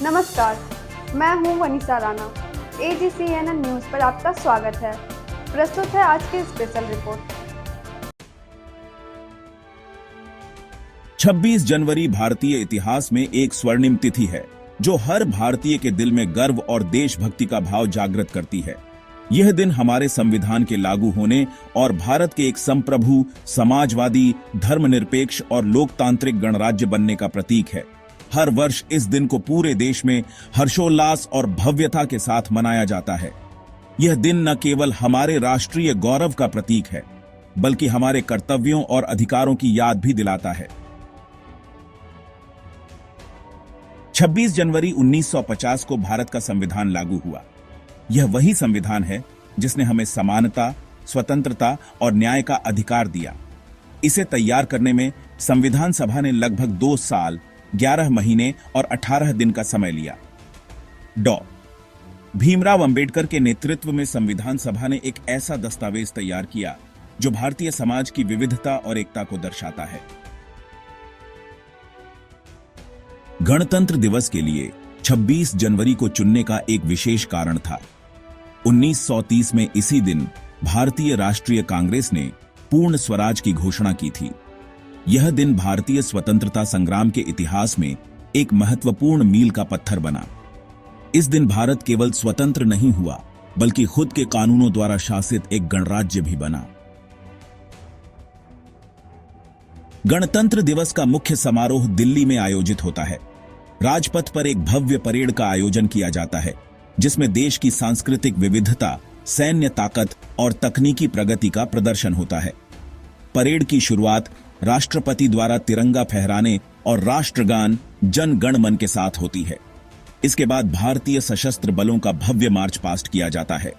नमस्कार, मैं हूं वनीसा राणा। AGCNN न्यूज़ पर आपका स्वागत है। प्रस्तुत है आज की स्पेशल रिपोर्ट। 26 जनवरी भारतीय इतिहास में एक स्वर्णिम तिथि है जो हर भारतीय के दिल में गर्व और देशभक्ति का भाव जागृत करती है। यह दिन हमारे संविधान के लागू होने और भारत के एक संप्रभु, समाजवादी, धर्मनिरपेक्ष और लोकतांत्रिक गणराज्य बनने का प्रतीक है। हर वर्ष इस दिन को पूरे देश में हर्षोल्लास और भव्यता के साथ मनाया जाता है। यह दिन न केवल हमारे राष्ट्रीय गौरव का प्रतीक है, बल्कि हमारे कर्तव्यों और अधिकारों की याद भी दिलाता है। 26 जनवरी 1950 को भारत का संविधान लागू हुआ। यह वही संविधान है जिसने हमें समानता, स्वतंत्रता और न्याय का अधिकार दिया। इसे तैयार करने में संविधान सभा ने लगभग 2 साल, 11 महीने और 18 दिन का समय लिया। डॉ. भीमराव अंबेडकर के नेतृत्व में संविधान सभा ने एक ऐसा दस्तावेज तैयार किया जो भारतीय समाज की विविधता और एकता को दर्शाता है। गणतंत्र दिवस के लिए 26 जनवरी को चुनने का एक विशेष कारण था। 1930 में इसी दिन भारतीय राष्ट्रीय कांग्रेस ने पूर्ण स्वराज की घोषणा की थी। यह दिन भारतीय स्वतंत्रता संग्राम के इतिहास में एक महत्वपूर्ण मील का पत्थर बना। इस दिन भारत केवल स्वतंत्र नहीं हुआ, बल्कि खुद के कानूनों द्वारा शासित एक गणराज्य भी बना। गणतंत्र दिवस का मुख्य समारोह दिल्ली में आयोजित होता है। राजपथ पर एक भव्य परेड का आयोजन किया जाता है, जिसमें देश की सांस्कृतिक विविधता, सैन्य ताकत और तकनीकी प्रगति का प्रदर्शन होता है। परेड की शुरुआत राष्ट्रपति द्वारा तिरंगा फहराने और राष्ट्रगान जन गण मन के साथ होती है। इसके बाद भारतीय सशस्त्र बलों का भव्य मार्च पास्ट किया जाता है।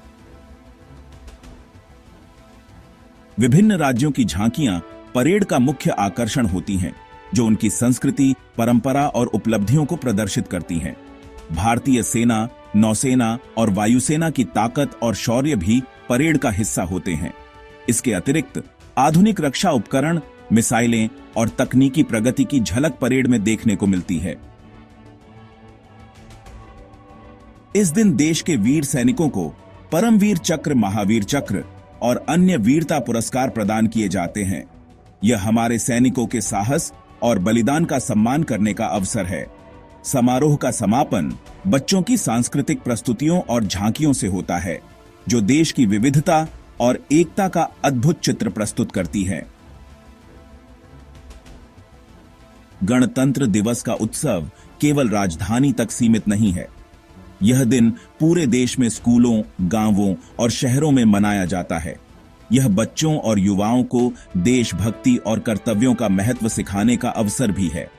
विभिन्न राज्यों की झांकियां परेड का मुख्य आकर्षण होती हैं, जो उनकी संस्कृति, परंपरा और उपलब्धियों को प्रदर्शित करती हैं। भारतीय सेना, नौसेना और वायुसेना की ताकत और शौर्य भी परेड का हिस्सा होते हैं। इसके अतिरिक्त आधुनिक रक्षा उपकरण, मिसाइलें और तकनीकी प्रगति की झलक परेड में देखने को मिलती है। इस दिन देश के वीर सैनिकों को परमवीर चक्र, महावीर चक्र और अन्य वीरता पुरस्कार प्रदान किए जाते हैं। यह हमारे सैनिकों के साहस और बलिदान का सम्मान करने का अवसर है। समारोह का समापन बच्चों की सांस्कृतिक प्रस्तुतियों और झांकियों से होता है, जो देश की विविधता और एकता का अद्भुत चित्र प्रस्तुत करती है। गणतंत्र दिवस का उत्सव केवल राजधानी तक सीमित नहीं है। यह दिन पूरे देश में स्कूलों, गांवों और शहरों में मनाया जाता है। यह बच्चों और युवाओं को देशभक्ति और कर्तव्यों का महत्व सिखाने का अवसर भी है।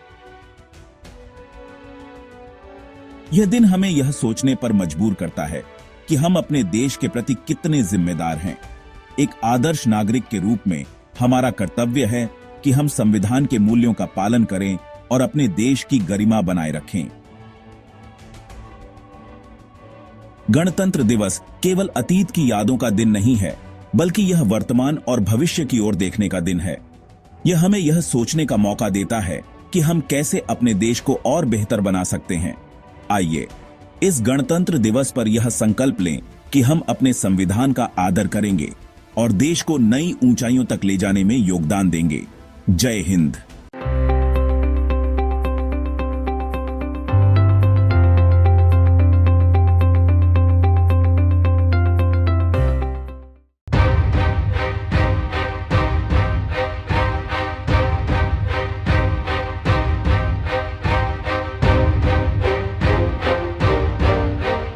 यह दिन हमें यह सोचने पर मजबूर करता है कि हम अपने देश के प्रति कितने जिम्मेदार हैं। एक आदर्श नागरिक के रूप में हमारा कर्तव्य है कि हम संविधान के मूल्यों का पालन करें और अपने देश की गरिमा बनाए रखें। गणतंत्र दिवस केवल अतीत की यादों का दिन नहीं है, बल्कि यह वर्तमान और भविष्य की ओर देखने का दिन है। यह हमें यह सोचने का मौका देता है कि हम कैसे अपने देश को और बेहतर बना सकते हैं। आइए इस गणतंत्र दिवस पर यह संकल्प लें कि हम अपने संविधान का आदर करेंगे और देश को नई ऊंचाइयों तक ले जाने में योगदान देंगे। जय हिंद।